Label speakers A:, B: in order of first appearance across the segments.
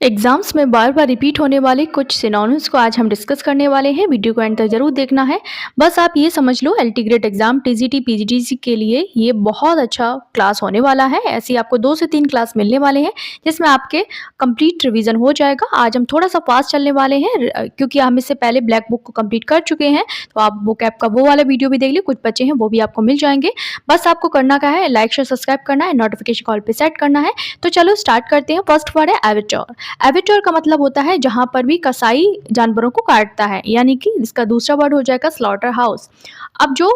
A: Exams में बार बार repeat होने वाले कुछ सिनोनिम्स को आज हम डिस्कस करने वाले हैं। वीडियो को एंड तक जरूर देखना है। बस आप ये समझ लो LT grade exam TGT PGDC के लिए ये बहुत अच्छा क्लास होने वाला है। ऐसी आपको 2 से 3 क्लास मिलने वाले हैं जिसमें आपके कंप्लीट रिवीजन हो जाएगा। आज हम थोड़ा सा फास्ट चलने वाले हैं क्योंकि हम इससे पहले ब्लैक बुक को कंप्लीट कर चुके हैं। तो आप बुक ऐप का वो वाला वीडियो भी देख लीजिए, कुछ बच्चे हैं वो भी आपको मिल जाएंगे। बस आपको करना क्या है, लाइक शेयर सब्सक्राइब करना है, नोटिफिकेशन कॉल पे सेट करना है। तो चलो स्टार्ट करते हैं। फर्स्ट वर्ड है एविटर। एविटर का मतलब होता है जहां पर भी कसाई जानवरों को काटता है, यानी कि इसका दूसरा वर्ड हो जाएगा स्लॉटर हाउस। अब जो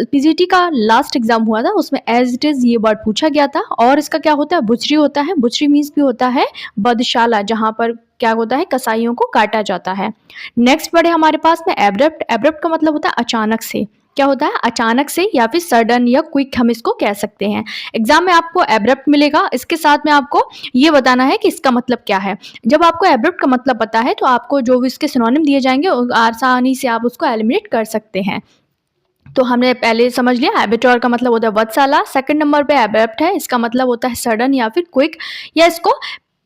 A: पीजीटी का लास्ट एग्जाम हुआ था उसमें एज इट इज ये वर्ड पूछा गया था। और इसका क्या होता है, बुचरी होता है। बुचरी मीन्स भी होता है बधशाला, जहां पर क्या होता है, कसाईयों को काटा जाता है। नेक्स्ट वर्ड है हमारे पास में एब्रप्ट। एब्रप्ट का मतलब होता है अचानक से। क्या होता है, अचानक से या फिर सडन या क्विक हम इसको कह सकते हैं। एग्जाम में आपको एब्रप्ट मिलेगा, इसके साथ में आपको ये बताना है कि इसका मतलब क्या है। जब आपको एब्रप्ट का मतलब पता है तो आपको जो भी इसके सिनोनिम दिए जाएंगे आसानी से आप उसको एलिमिनेट कर सकते हैं। तो हमने पहले समझ लिया एबिटोर का मतलब होता है वधशाला। सेकंड नंबर पे एब्रप्ट है, इसका मतलब होता है सडन या फिर क्विक, या इसको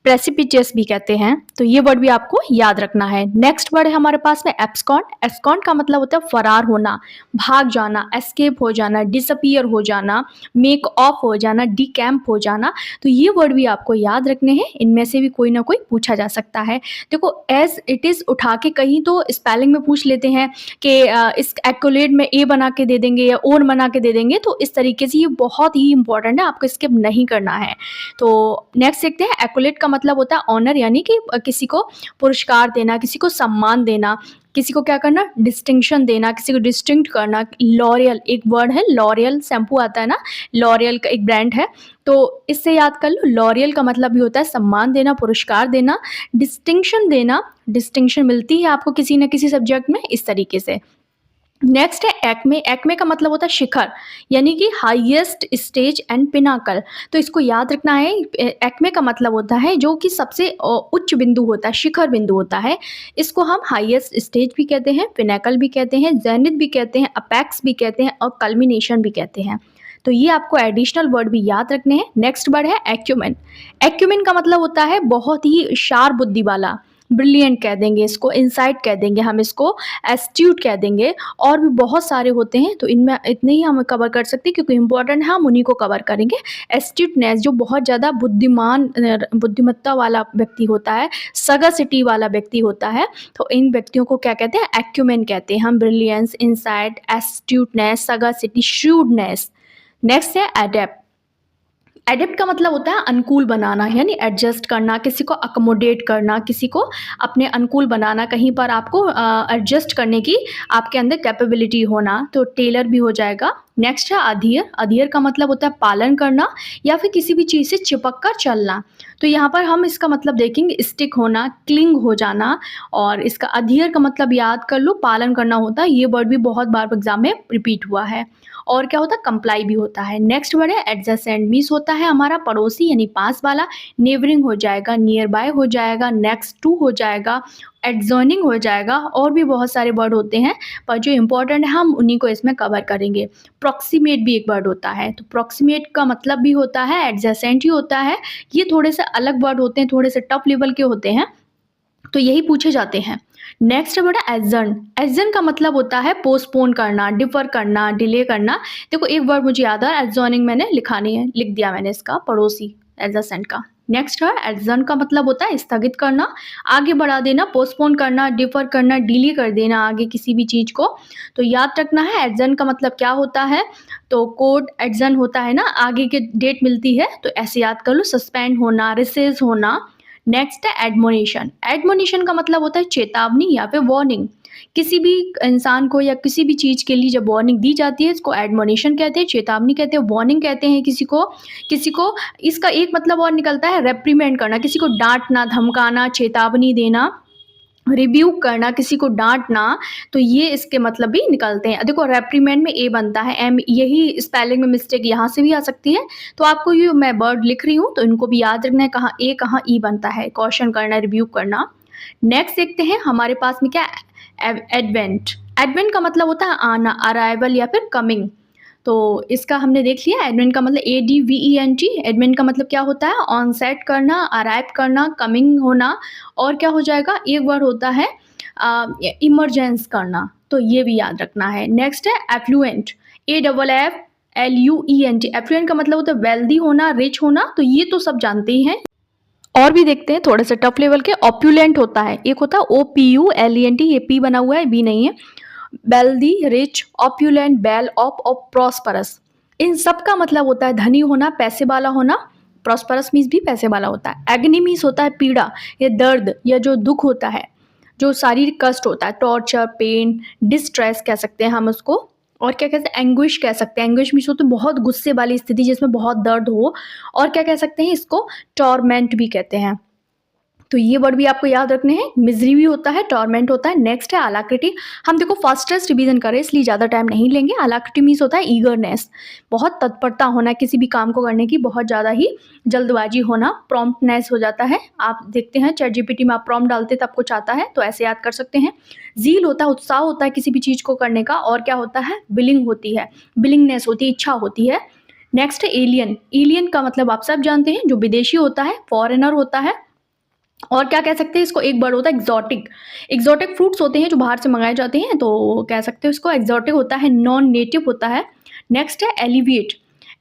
A: प्रेसिपिटियस भी कहते हैं। तो ये वर्ड भी आपको याद रखना है। नेक्स्ट वर्ड है हमारे पास में एब्सकॉन्ड। एब्सकॉन्ड का मतलब होता है फरार होना, भाग जाना, एस्केप हो जाना, डिसअपियर हो जाना, मेक ऑफ हो जाना, डिकैम्प हो जाना। तो ये वर्ड भी आपको याद रखने हैं, इनमें से भी कोई ना कोई पूछा जा सकता है। देखो एज इट इज उठा के कहीं तो स्पेलिंग में पूछ लेते हैं कि इस एक्कोलेट में ए बना के दे देंगे या ओन बना के दे देंगे, तो इस तरीके से ये बहुत ही इंपॉर्टेंट है, आपको स्किप नहीं करना है। तो नेक्स्ट देखते हैं एक्कोलेट का मतलब होता है ऑनर, यानी कि किसी को पुरस्कार देना, किसी को सम्मान देना, किसी को क्या करना, डिस्टिंक्शन देना, किसी को डिस्टिंक्ट करना। लॉरियल एक वर्ड है, लॉरियल शैम्पू आता है ना, लॉरियल का एक ब्रांड है, तो इससे याद कर लो। लॉरियल का मतलब भी होता है सम्मान देना, पुरस्कार देना, डिस्टिंक्शन देना। डिस्टिंक्शन मिलती है आपको किसी न किसी सब्जेक्ट में, इस तरीके से। नेक्स्ट है एक्मे। एक्मे का मतलब होता है शिखर, यानी कि हाईएस्ट स्टेज एंड पिनाकल। तो इसको याद रखना है। एक्मे का मतलब होता है जो कि सबसे उच्च बिंदु होता है, शिखर बिंदु होता है। इसको हम हाईएस्ट स्टेज भी कहते हैं, पिनाकल भी कहते हैं, जेनिथ भी कहते हैं, अपेक्स भी कहते हैं और कल्मिनेशन भी कहते हैं। तो ये आपको एडिशनल वर्ड भी याद रखने हैं। नेक्स्ट वर्ड है एक्यूमेन। एक्यूमेन का मतलब होता है बहुत ही शार्प बुद्धि वाला, ब्रिलियंट कह देंगे इसको, इंसाइट कह देंगे हम इसको, एस्ट्यूट कह देंगे, और भी बहुत सारे होते हैं। तो इनमें इतने ही हम कवर कर सकते हैं क्योंकि इंपॉर्टेंट है, हम उन्हीं को कवर करेंगे। एस्ट्यूटनेस जो बहुत ज़्यादा बुद्धिमान बुद्धिमत्ता वाला व्यक्ति होता है, सगासिटी वाला व्यक्ति होता है, तो इन व्यक्तियों को क्या कहते हैं, एक्यूमेन कहते हैं हम। Brilliance, insight, astuteness, sagacity, shrewdness. Next है एडेप्ट। एडेप्ट का मतलब होता है अनुकूल बनाना, यानी एडजस्ट करना, किसी को अकोमोडेट करना, किसी को अपने अनुकूल बनाना, कहीं पर आपको एडजस्ट करने की आपके अंदर कैपेबिलिटी होना, तो टेलर भी हो जाएगा। नेक्स्ट है अधीर। अधीर का मतलब होता है पालन करना या फिर किसी भी चीज़ से चिपक कर चलना। तो यहाँ पर हम इसका मतलब देखेंगे स्टिक होना, क्लिंग हो जाना। और इसका अधीर का मतलब याद कर लो, पालन करना होता है। ये वर्ड भी बहुत बार एग्जाम में रिपीट हुआ है। और क्या होता है, कंप्लाई भी होता है। नेक्स्ट वर्ड है एडजेसेंट। मीन्स होता है हमारा पड़ोसी, यानी पास वाला। नेबरिंग हो जाएगा, नियर बाय हो जाएगा, नेक्स्ट टू हो जाएगा, एडजॉइनिंग हो जाएगा, और भी बहुत सारे वर्ड होते हैं, पर जो इंपॉर्टेंट है हम उन्हीं को इसमें कवर करेंगे। प्रॉक्सीमेट भी एक वर्ड होता है, तो प्रॉक्सीमेट का मतलब भी होता है एडजेसेंट ही होता है। ये थोड़े से अलग वर्ड होते हैं, थोड़े से टफ लेवल के होते हैं, तो यही पूछे जाते हैं। नेक्स्ट वर्ड है एडजर्न। एडजर्न का मतलब होता है पोस्टपोन करना, डिफर करना, डिले करना। देखो एक वर्ड मुझे याद है, एडजॉर्निंग मैंने लिखा नहीं है, लिख दिया मैंने इसका, पड़ोसी एडजेसेंट का। नेक्स्ट है एडजर्न का मतलब होता है स्थगित करना, आगे बढ़ा देना, पोस्टपोन करना, डिफर करना, डिले कर देना आगे किसी भी चीज़ को। तो याद रखना है एडजर्न का मतलब क्या होता है। तो कोर्ट एडजर्न होता है ना, आगे की डेट मिलती है, तो ऐसे याद कर लो, सस्पेंड होना, रिसेस होना। नेक्स्ट है एडमोनिशन। एडमोनिशन का मतलब होता है चेतावनी या फिर वार्निंग। किसी भी इंसान को या किसी भी चीज़ के लिए जब वार्निंग दी जाती है, इसको एडमोनिशन कहते हैं, चेतावनी कहते हैं, वार्निंग कहते हैं किसी को। इसका एक मतलब और निकलता है रेप्रीमेंड करना, किसी को डांटना, धमकाना, चेतावनी देना, रिब्यूक करना, किसी को डांटना। तो ये इसके मतलब भी निकलते हैं। देखो रेप्रीमेंड में ए बनता है, एम, यही स्पेलिंग में मिस्टेक यहाँ से भी आ सकती है। तो आपको ये मैं वर्ड लिख रही हूँ तो इनको भी याद रखना है, कहाँ ए कहाँ ई बनता है, कॉशन करना, रिब्यूक करना। नेक्स्ट देखते हैं हमारे पास में क्या, एडवेंट। एडवेंट का मतलब होता है आना, अराइवल या फिर कमिंग। तो इसका हमने देख लिया एडवेंट का मतलब ADVENT। एडवेंट का मतलब क्या होता है? ऑन सेट करना, अराइव करना, कमिंग होना, और क्या हो जाएगा? एक वर्ड होता है इमरजेंस करना, तो ये भी याद रखना है। नेक्स्ट है एफ्लुएंट, AFFLUENT। एफ्लुएंट का मतलब होता है वेल्दी होना, रिच होना, तो ये तो सब जानते ही हैं। और भी देखते हैं थोड़े से टफ लेवल के। ऑप्यूलेंट होता है, एक होता है OPULENT, ये P बना हुआ है, B नहीं है। वेल्दी, रिच, ऑप्यूलेंट, बेल ऑफ और प्रॉस्परस, इन सब का मतलब होता है धनी होना, पैसे वाला होना। प्रॉस्परस मीन्स भी पैसे वाला होता है। एग्नी मीन्स होता है पीड़ा या दर्द या जो दुख होता है, जो शारीरिक कष्ट होता है, टॉर्चर, पेन, डिस्ट्रेस कह सकते हैं हम उसको। और क्या कहते हैं? एंग्विश कह सकते हैं। एंग्विश मीन्स होता है बहुत गुस्से वाली स्थिति जिसमें बहुत दर्द हो। और क्या कह सकते हैं इसको? टॉर्मेंट भी कहते हैं। तो ये वर्ड भी आपको याद रखने हैं। मिजरी भी होता है, टॉर्मेंट होता है। नेक्स्ट है अलाक्रिटी। हम देखो फास्टेस्ट रिवीजन करें इसलिए ज़्यादा टाइम नहीं लेंगे। अलाक्रिटी मीन्स होता है ईगरनेस, बहुत तत्परता होना किसी भी काम को करने की, बहुत ज़्यादा ही जल्दबाजी होना। प्रॉम्प्टनेस हो जाता है। आप देखते हैं ChatGPT में आप प्रॉम्प्ट डालते तब कुछ आता है, तो ऐसे याद कर सकते हैं। जील होता है, उत्साह होता है किसी भी चीज़ को करने का। और क्या होता है? बिलिंग होती है, बिलिंगनेस होती है, इच्छा होती है। नेक्स्ट है एलियन। एलियन का मतलब आप सब जानते हैं, जो विदेशी होता है, फॉरेनर होता है। और क्या कह सकते हैं इसको? एक वर्ड होता है एक्सोटिक। एक्सोटिक फ्रूट्स होते हैं जो बाहर से मंगाए जाते हैं, तो कह सकते हो इसको एक्सोटिक होता है, नॉन नेटिव होता है। नेक्स्ट है एलिविएट।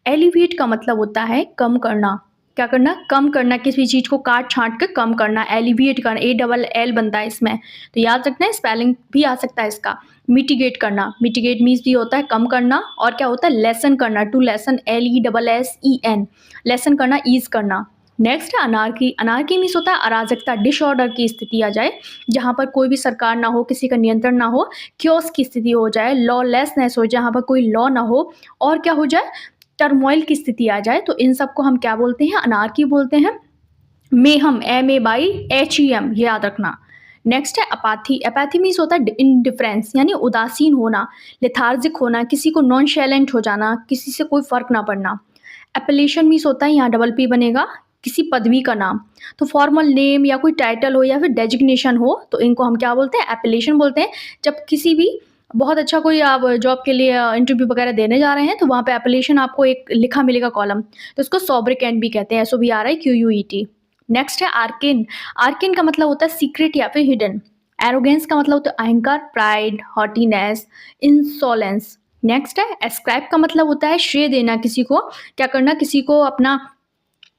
A: एलिविएट का मतलब होता है कम करना। क्या करना? कम करना, किसी चीज़ को काट छांट के कम करना। एलिविएट करना, ALL बनता है इसमें, तो याद रखना है। स्पेलिंग भी आ सकता है इसका। मिटिगेट करना, मिटिगेट मीन्स भी होता है कम करना। और क्या होता है? लेसन करना, टू लेसन, LESSEN, लेसन करना, ईज करना। नेक्स्ट है अनार्की। अनार्की मीन्स होता है अराजकता, डिसऑर्डर की स्थिति आ जाए, जहाँ पर कोई भी सरकार ना हो, किसी का नियंत्रण ना हो, क्योस की स्थिति हो जाए, लॉलेसनेस हो, जहाँ पर कोई लॉ ना हो, और क्या हो जाए? टर्मोइल की स्थिति आ जाए, तो इन सबको हम क्या बोलते हैं? अनार्की बोलते हैं। मेहम, MAYHEM, ये याद रखना। नेक्स्ट है अपाथी। अपाथी मीन्स होता है इनडिफरेंस, यानी उदासीन होना, लेथार्जिक होना, किसी को नॉनशैलेंट हो जाना, किसी से कोई फर्क ना पड़ना। एपेलेशन मीन्स होता है, यहाँ डबल P बनेगा, किसी पदवी का नाम। तो फॉर्मल नेम या कोई टाइटल हो या फिर डेजिग्नेशन हो, तो इनको हम क्या बोलते हैं? एपेलेशन बोलते हैं। जब किसी भी बहुत अच्छा कोई आप जॉब के लिए इंटरव्यू वगैरह देने जा रहे हैं, तो वहाँ पे एपेलेशन आपको एक लिखा मिलेगा कॉलम, तो इसको सोब्रिकेंट भी कहते हैं, SOBRIQUET। नेक्स्ट है आर्केन। आर्केन का मतलब होता है सीक्रेट या फिर हिडन। एरोगेंस का मतलब होता है अहंकार, प्राइड, हॉटीनेस, इंसोलेंस। नेक्स्ट है एस्क्राइब का मतलब होता है श्रेय देना किसी को। क्या करना? किसी को अपना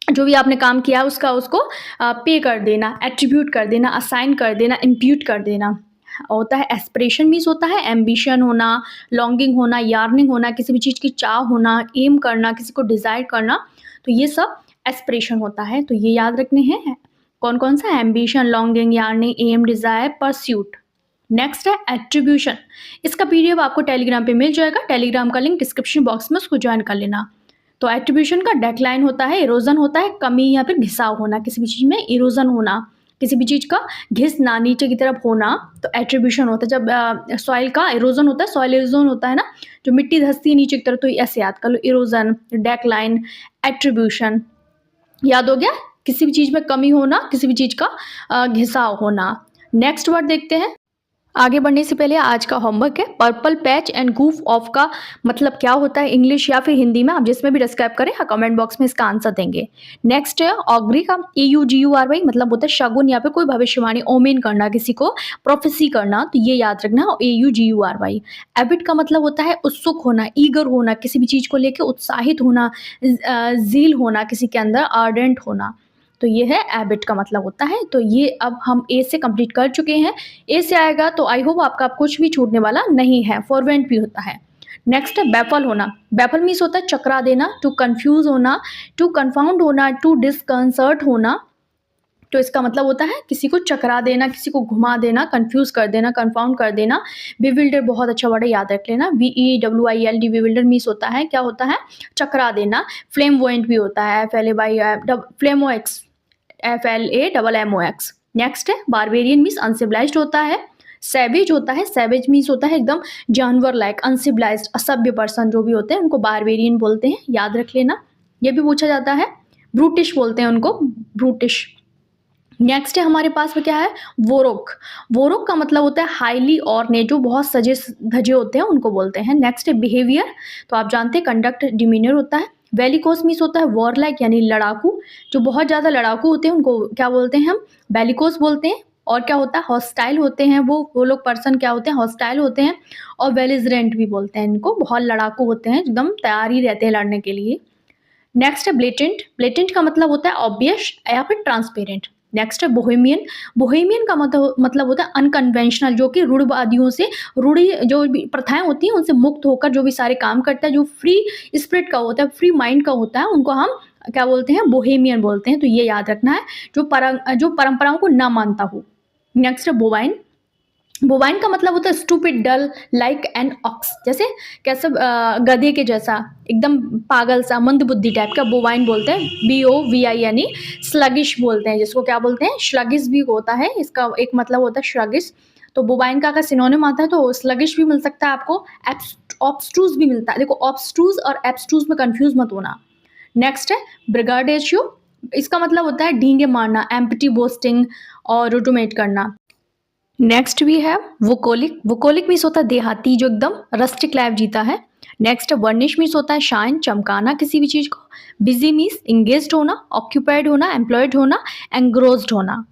A: जो भी आपने काम किया उसका उसको पे कर देना, एट्रीब्यूट कर देना, असाइन कर देना, इम्प्यूट कर देना। होता है एस्पिरेशन मीन्स होता है एम्बिशन होना, लॉन्गिंग होना, यार्निंग होना, किसी भी चीज़ की चाह होना, एम करना, किसी को डिज़ायर करना, तो ये सब एस्पिरेशन होता है। तो ये याद रखने हैं कौन कौन सा? Ambition, longing, yearning, aim, desire, pursuit. Next है एट्रीब्यूशन। इसका PDF आपको टेलीग्राम पे मिल जाएगा, टेलीग्राम का लिंक डिस्क्रिप्शन बॉक्स में, उसको ज्वाइन कर लेना। तो एट्रीब्यूशन का डेक्लाइन होता है, इरोजन होता है, कमी या फिर घिसाव होना, किसी भी चीज़ में इरोजन होना, किसी भी चीज़ का घिसना, नीचे की तरफ होना, तो एट्रीब्यूशन होता है। जब सॉइल का इरोजन होता है, सॉइल इरोजन होता है ना, जो मिट्टी धंसती है नीचे की तरफ, तो ऐसे याद कर लो, इरोजन, डेक्लाइन, एट्रीब्यूशन। याद हो गया? किसी भी चीज़ में कमी होना, किसी भी चीज़ का घिसाव होना। नेक्स्ट वर्ड देखते हैं। आगे बढ़ने से पहले आज का होमवर्क है, purple patch and goof of का मतलब क्या होता है इंग्लिश या फिर हिंदी में, आप जिसमें भी डिस्क्राइब करें, हाँ कमेंट बॉक्स में इसका आंसर देंगे। नेक्स्ट है ऑग्री का, AUGURY मतलब होता है शगुन या फिर कोई भविष्यवाणी, ओमेन करना, किसी को प्रोफेसी करना, तो ये याद रखना, AUGURY। एविड का मतलब होता है उत्सुक होना, ईगर होना, किसी भी चीज़ को लेकर उत्साहित होना, जील होना, किसी के अंदर आर्डेंट होना, तो ये है एबिट का मतलब होता है। तो ये अब हम A से कंप्लीट कर चुके हैं। A से आएगा तो आई होप आपका कुछ भी छूटने वाला नहीं है। फॉरवेंट भी होता है। नेक्स्ट है बैफल होना। बैफल मीन्स होता है चकरा देना, टू कंफ्यूज होना, टू कन्फाउंड होना, टू डिसकंसर्ट होना, तो इसका मतलब होता है किसी को चकरा देना, किसी को घुमा देना, कंफ्यूज कर देना, कन्फाउंड कर देना। बिविल्डर बहुत अच्छा वर्ड है, याद रख लेना, BEWILD, बिविल्डर मीन्स होता है क्या होता है? चकरा देना। फ्लेमवोएंट भी होता है, फ्लेमोएक्स, FLAMMOX। नेक्स्ट है बारबेरियन मीन्स अनसिविलाइज्ड होता है। सैवेज होता है, सैवेज मीन्स होता है एकदम जानवर लाइक, अनसिविलाइज्ड, असभ्य पर्सन जो भी होते हैं उनको बारबेरियन बोलते हैं, याद रख लेना। ये भी पूछा जाता है। ब्रूटिश बोलते हैं उनको, ब्रूटिश। नेक्स्ट है हमारे पास में क्या है, वोरोक। वोरोक का मतलब होता है हाईली ऑर्नेट, जो बहुत सजे धजे होते हैं उनको बोलते हैं। नेक्स्ट है बिहेवियर, तो आप जानते हैं कंडक्ट, डिमीनियर होता है। बेलिकोस मीन्स होता है वॉरलाइक यानी लड़ाकू, जो बहुत ज़्यादा लड़ाकू होते हैं उनको क्या बोलते हैं हम, बेलिकोस बोलते हैं। और क्या होता है, हॉस्टाइल होते हैं वो लोग पर्सन क्या होते हैं, हॉस्टाइल होते हैं। और बेलिजरेंट भी बोलते हैं इनको, बहुत लड़ाकू होते हैं, एकदम तैयार ही रहते हैं लड़ने के लिए। नेक्स्ट है ब्लेटेंट। ब्लेटेंट का मतलब होता है ऑब्वियस या फिर ट्रांसपेरेंट। नेक्स्ट है बोहेमियन। बोहेमियन का मतलब होता है अनकन्वेंशनल, जो कि रूढ़वादियों से, रूढ़ी जो भी प्रथाएं होती हैं उनसे मुक्त होकर जो भी सारे काम करता है, जो फ्री स्पिरिट का होता है, फ्री माइंड का होता है, उनको हम क्या बोलते हैं, बोहेमियन बोलते हैं। तो ये याद रखना है, जो परंपराओं को ना मानता हो। नेक्स्ट है बोवाइन। बोवाइन का मतलब होता है stupid, dull, like an ox, जैसे कैसे गधे के जैसा, एकदम पागल सा, मंदबुद्धि टाइप का, बोवाइन बोलते हैं। BOVI यानी स्लगिश बोलते हैं, जिसको क्या बोलते हैं, स्लगिश भी होता है, इसका एक मतलब होता है स्लगिश। तो बोवाइन का अगर सिनोनिम आता है तो स्लगिश भी मिल सकता है आपको, ऑब्स्ट्रूज भी मिलता है। देखो ऑब्स्ट्रूज और एब्स्ट्रूज में कंफ्यूज मत होना। नेक्स्ट है ब्रिगाडेशियो। इसका मतलब होता है ढींगे मारना, एम्प्टी बोस्टिंग और रोटोमेट करना। नेक्स्ट भी है वोकोलिक। वोकोलिक मीन्स होता है देहाती, जो एकदम रस्टिक लाइफ जीता है। नेक्स्ट वर्निश मीन्स होता है शाइन, चमकाना किसी भी चीज़ को। बिजी मीन्स इंगेज्ड होना, ऑक्यूपाइड होना, एम्प्लॉयड होना, एंग्रोस्ड होना।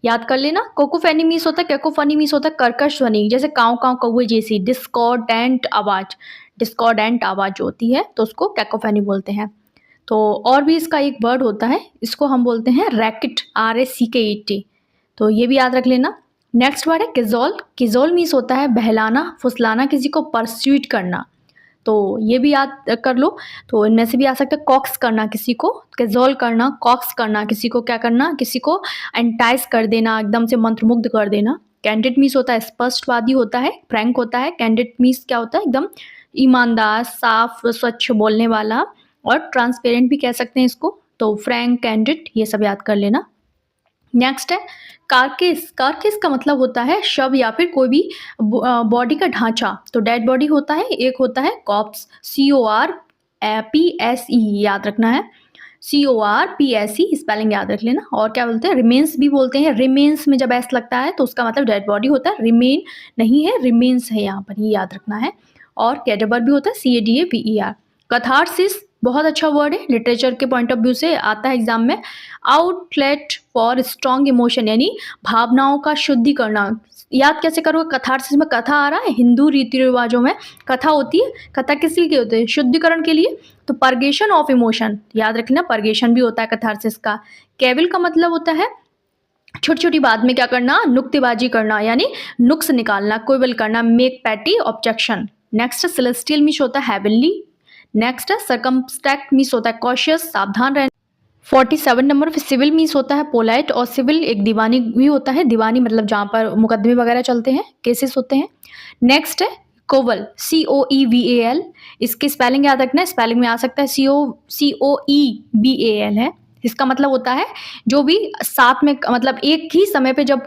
A: याद कर लेना। कोकोफेनी मीन्स होता है, कैकोफनी मीन्स होता है कर्कश ध्वनि, जैसे काव काव कौवे जैसी, डिस्कॉर्डेंट आवाज, डिस्कॉर्डेंट आवाज जो होती है तो उसको कैकोफेनी बोलते हैं। तो और भी इसका एक वर्ड होता है, इसको हम बोलते हैं रैकेट, RACKET। तो ये भी याद रख लेना। नेक्स्ट वर्ड है किजोल। किजोल मीन्स होता है बहलाना, फुसलाना, किसी को परस्यूट करना, तो ये भी याद कर लो। तो इनमें से भी आ सकता है कॉक्स करना, किसी को किजोल करना, कॉक्स करना, किसी को क्या करना, किसी को एंटाइज कर देना, एकदम से मंत्रमुग्ध कर देना। कैंडिड मीन्स होता है स्पष्टवादी होता है, फ्रैंक होता है। कैंडिड मीन्स क्या होता है, एकदम ईमानदार, साफ, स्वच्छ बोलने वाला। और ट्रांसपेरेंट भी कह सकते हैं इसको। तो फ्रैंक, कैंडिड, ये सब याद कर लेना। नेक्स्ट है कार्केस। कार्केस का मतलब होता है शव या फिर कोई भी बॉडी का ढांचा। तो डेड बॉडी होता है, एक होता है कॉप्स, CORPSE, याद रखना है, CORPSE, स्पेलिंग याद रख लेना। और क्या बोलते हैं, रिमेन्स भी बोलते हैं। रिमेन्स में जब एस लगता है तो उसका मतलब डेड बॉडी होता है, रिमेन नहीं है, रिमेन्स है यहाँ पर, ये याद रखना है। और कैडेवर भी होता है, CADAVER। कथारसिस बहुत अच्छा वर्ड है, लिटरेचर के पॉइंट ऑफ व्यू से आता है एग्जाम में। आउटलेट फॉर स्ट्रॉन्ग इमोशन, यानी भावनाओं का शुद्धि करना। याद कैसे करोगे, कथारसिस में कथा आ रहा है, हिंदू रीति रिवाजों में कथा होती है। कथा किस लिए होती है, शुद्धिकरण के लिए। तो परगेशन ऑफ इमोशन, याद रखना, परगेशन भी होता है कथारसिस का। केविल का मतलब होता है छोटी छोटी बात में क्या करना, नुक्तेबाजी करना, यानी नुक्स निकालना, क्विबल करना, make petty, objection. Next celestial means होता है हेवनली। नेक्स्ट है सर्कमस्टेक्ट मीन्स होता है कॉशियस, सावधान रहना। 47 नंबर पे सिविल मीन्स होता है पोलाइट। और सिविल एक दीवानी भी होता है, दीवानी मतलब जहाँ पर मुकदमे वगैरह चलते हैं, केसेस होते हैं। नेक्स्ट है कोवल, COEVAL, इसकी स्पेलिंग याद रखना है, स्पेलिंग में आ सकता है COEBAL है। इसका मतलब होता है जो भी साथ में, मतलब एक ही समय पे जब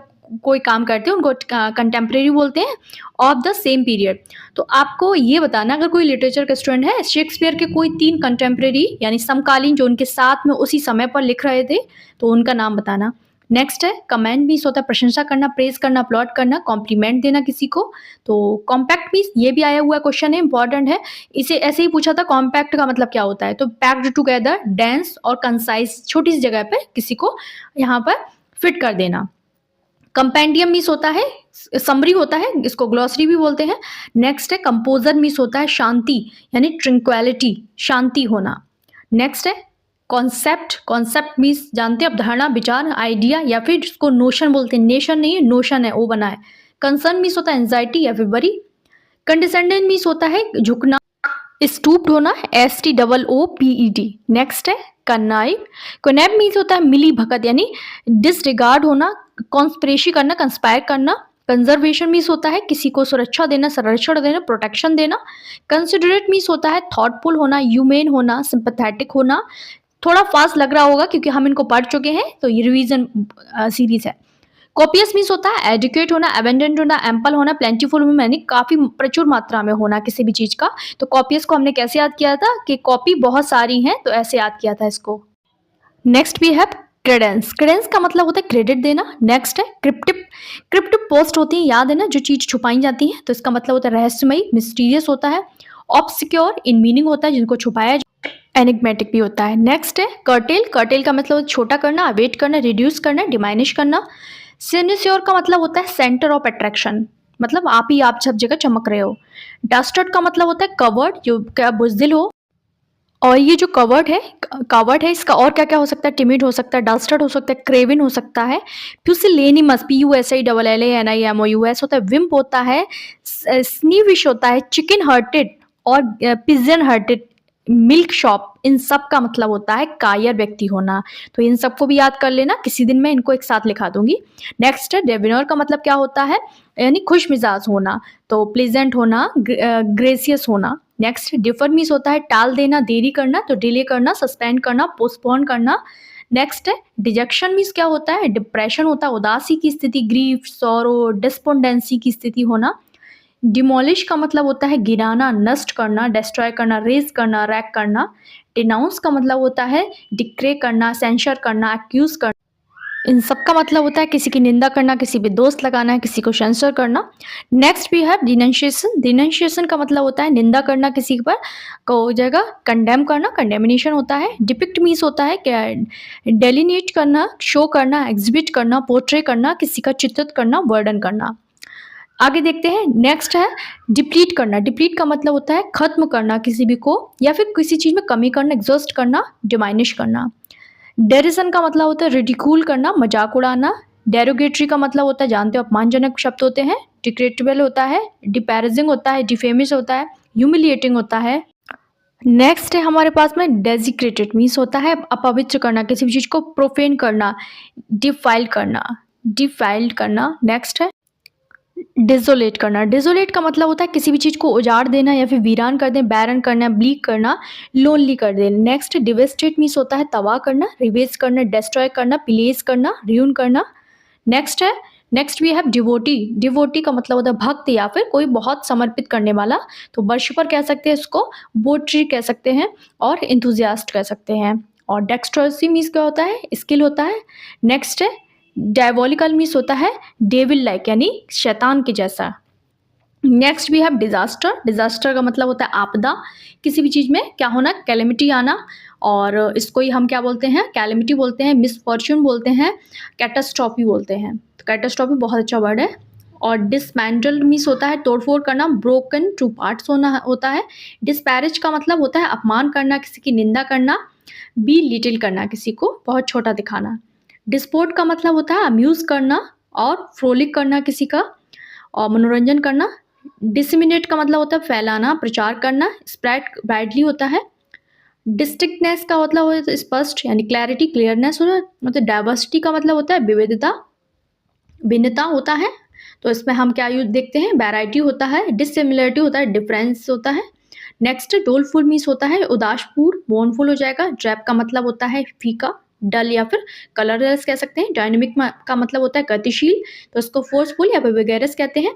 A: कोई काम करते हैं उनको कंटेम्प्रेरी बोलते हैं, ऑफ द सेम पीरियड। तो आपको ये बताना, अगर कोई लिटरेचर का स्टूडेंट है, शेक्सपियर के कोई 3 कंटेम्प्रेरी यानी समकालीन जो उनके साथ में उसी समय पर लिख रहे थे, तो उनका नाम बताना। नेक्स्ट है कमेंट मीन्स होता है प्रशंसा करना, प्रेज करना, अपलॉड करना, कॉम्प्लीमेंट देना किसी को। तो कॉम्पैक्ट मीन्स, ये भी आया हुआ क्वेश्चन है, इंपॉर्टेंट है, इसे ऐसे ही पूछा था, कॉम्पैक्ट का मतलब क्या होता है। तो पैक्ड टुगेदर, डेंस और कंसाइज, छोटी सी जगह पे किसी को यहाँ पर फिट कर देना। कंपेंडियम मीन्स होता है समरी होता है, इसको ग्लॉसरी भी बोलते हैं। नेक्स्ट है कंपोजर मीन्स होता है शांति, यानी ट्रिंक्वेलिटी, शांति होना। नेक्स्ट है कॉन्सेप्ट। कॉन्सेप्ट मीन्स जानते हैं अवधारणा, विचार, आइडिया, या फिर जिसको नोशन बोलते हैं, नेशन नहीं है, नोशन है, वो बना है। कंसर्न मीन्स होता है एंजाइटी या फिर वरी। कंडिसेंडेंट मीन्स होता है झुकना, स्टूप्ड होना, STOOPED। नेक्स्ट है कन्नाइव। कनेब मीन्स होता है मिली भगत, यानी डिसरिगार्ड होना, कॉन्स्पिरेसी करना, कंस्पायर करना। कंजर्वेशन मीन्स होता है किसी को सुरक्षा देना, संरक्षण देना, प्रोटेक्शन देना। कंसिडरेट मीन्स होता है थॉटफुल होना, ह्यूमेन होना, सिंपैथेटिक होना। थोड़ा फास्ट लग रहा होगा क्योंकि हम इनको पढ़ चुके हैं, तो ये रिवीजन सीरीज है। कॉपियस मीन्स होता है एजुकेट होना, एबेंडेंट होना, एम्पल होना, प्लेंटीफुल में, यानी काफी प्रचुर मात्रा में होना किसी भी चीज का। तो कॉपियस को हमने कैसे याद किया था कि कॉपी बहुत सारी हैं, तो ऐसे याद किया था इसको। नेक्स्ट भी है क्रेडेंस, क्रेडेंस का मतलब होता है क्रेडिट देना। नेक्स्ट है क्रिप्टिव, क्रिप्टिव पोस्ट होती है, याद है ना, जो चीज छुपाई जाती है, तो इसका मतलब होता है रहस्यमयी, मिस्टीरियस होता है। ऑब्सक्योर इन मीनिंग होता है, जिनको छुपाया, एनिग्मेटिक भी होता है। नेक्स्ट है कर्टेल, कर्टेल का मतलब छोटा करना, अवेट करना, रिड्यूस करना, डिमाइनिश करना। सिनिश्योर का मतलब होता है सेंटर ऑफ अट्रैक्शन, मतलब आप ही आप सब जगह चमक रहे हो। डस्टर्ड का मतलब होता है कवर्ड, जो क्या बुज़दिल हो। और ये जो कवर्ड है, इसका और क्या-क्या हो सकता है, टिमिड हो सकता है, डस्टर्ड हो सकता है, क्रेविन हो सकता है। फिर उससे लेनिमस, PUSALLANIMOUS होता है, विम्प होता है, स्नीविश होता है, चिकन हार्टेड और पिजन हार्टेड, मिल्क शॉप, इन सब का मतलब होता है कायर व्यक्ति होना। तो इन सबको भी याद कर लेना, किसी दिन मैं इनको एक साथ लिखा दूंगी। नेक्स्ट है डेविनर का मतलब क्या होता है, यानी खुश मिजाज होना, तो प्लेजेंट होना, ग्रेसियस होना। नेक्स्ट डिफर मीन्स होता है टाल देना, देरी करना, तो डिले करना, सस्पेंड करना, पोस्टपोन करना। नेक्स्ट है डिजेक्शन मीन्स क्या होता है, डिप्रेशन होता है, उदासी की स्थिति, ग्रीफ, सौरो, डिस्पोंडेंसी की स्थिति होना। डिमोलिश का मतलब होता है गिराना, नष्ट करना, डिस्ट्रॉय करना, रेज करना, रैक करना। डिनाउंस का मतलब होता है डिक्रे करना, सेंशर करना, एक्यूज करना। इन सब का मतलब होता है किसी की निंदा करना, किसी पे दोष लगाना, किसी को सेंसर करना। नेक्स्ट भी है डिनंशिएशन, डिनंशिएशन का मतलब होता है निंदा करना, किसी पर को जगह कंडेम करना, कंडेमिनेशन होता है। डिपिक्ट मीन्स होता है क्या, डेलिनेट करना, शो करना, एग्जिबिट करना, पोर्ट्रे करना, किसी का चित्रित करना, वर्णन करना। आगे देखते हैं। नेक्स्ट है डिप्लीट करना, डिप्लीट का मतलब होता है खत्म करना किसी भी को, या फिर किसी चीज में कमी करना, एग्जॉस्ट करना, डिमाइनिश करना। डेरिजन का मतलब होता है रिडिकूल करना, मजाक उड़ाना। डेरोगेटरी का मतलब होता है, जानते हो, अपमानजनक शब्द होते हैं। डिक्रेटेबल होता है, डिपैरेजिंग होता है, डिफेमिस होता है, ह्यूमिलिएटिंग होता है। नेक्स्ट है हमारे पास में डेजिक्रेटेड मीन्स होता है अपवित्र करना, किसी भी चीज को प्रोफेन करना, डिफाइल करना, डिफाइल्ड करना। नेक्स्ट है डिसोलेट करना, डिसोलेट का मतलब होता है किसी भी चीज़ को उजाड़ देना या फिर वीरान कर दें, बैरन करना, ब्लीक करना, लोनली कर देना। नेक्स्ट डिवेस्टेट मीन्स होता है तबाह करना, रिवेस्ट करना, डिस्ट्रॉय करना, प्लेस करना, रियून करना। Next we have devotee, devotee का मतलब होता है भक्त या फिर कोई बहुत समर्पित करने वाला, तो वर्शिपर कह सकते हैं इसको, वोट्री कह सकते हैं, और इंथुजियास्ट कह सकते हैं। और डेक्स्ट्रोसी मीन्स क्या होता है, स्किल होता है। नेक्स्ट है डायबोलिकल मीन्स होता है डेविल लाइक, यानी शैतान के जैसा। नेक्स्ट भी है डिजास्टर, डिजास्टर का मतलब होता है आपदा, किसी भी चीज़ में क्या होना, कैलेमिटी आना, और इसको ही हम क्या बोलते हैं, कैलेमिटी बोलते हैं, मिसफॉर्च्यून बोलते हैं, कैटास्ट्रॉफी बोलते हैं। तो कैटास्ट्रॉफी बहुत अच्छा वर्ड है। और डिसमेंटल मीन्स होता है तोड़फोड़ करना, ब्रोकन टू पार्ट्स होना होता है। डिस्पैरेज का मतलब होता है अपमान करना, किसी की निंदा करना, बी लिटिल करना, किसी को बहुत छोटा दिखाना। डिस्पोर्ट का मतलब होता है अम्यूज़ करना और फ्रोलिक करना किसी का, और मनोरंजन करना। डिसमिनेट का मतलब होता है फैलाना, प्रचार करना, स्प्रेड ब्राइडली होता है। डिस्टिंक्टनेस का मतलब होता है स्पष्ट, यानी क्लैरिटी, क्लियरनेस होता है। मतलब डाइवर्सिटी का मतलब होता है विविधता, भिन्नता होता है। तो इसमें हम क्या यूज देखते हैं, वैरायटी होता है, डिसिमिलरिटी होता है, डिफरेंस होता है। नेक्स्ट डोलफुल मीन्स होता है उदासपूर्ण, मोर्नफुल हो जाएगा। ड्रैप का मतलब होता है फीका, डल या फिर कलरलेस कह सकते हैं। डायनेमिक का मतलब होता है गतिशील, तो इसको फोर्सफुल या फिर विगेरस कहते हैं।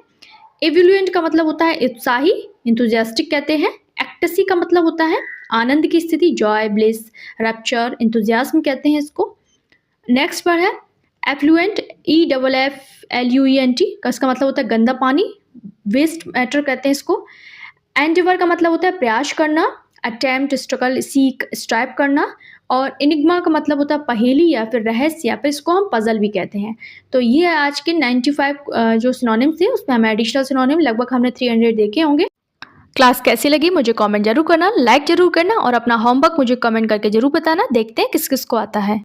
A: एविलुएंट का मतलब होता है उत्साही, इंथुजियास्टिक कहते हैं। एक्टसी का मतलब होता है आनंद की स्थिति, जॉय, ब्लिस, रैप्चर, इंथुजियाज्म कहते हैं इसको। नेक्स्ट पर है एफ्लुएंट, EFFLUENT का इसका मतलब होता है गंदा पानी, वेस्ट मैटर कहते हैं इसको। एंडेवर का मतलब होता है प्रयास करना, अटेम्प्ट, स्ट्रगल, सीक, स्ट्राइव करना। और इनिग्मा का मतलब होता है पहेली या फिर रहस्य, या फिर इसको हम पजल भी कहते हैं। तो ये है आज के 95 जो सिनोनिम्स थे, उसमें हमें एडिशनल सिनोनिम लगभग हमने 300 देखे होंगे। क्लास कैसी लगी मुझे कमेंट जरूर करना, लाइक जरूर करना, और अपना होमवर्क मुझे कमेंट करके जरूर बताना। देखते हैं किस किस को आता है।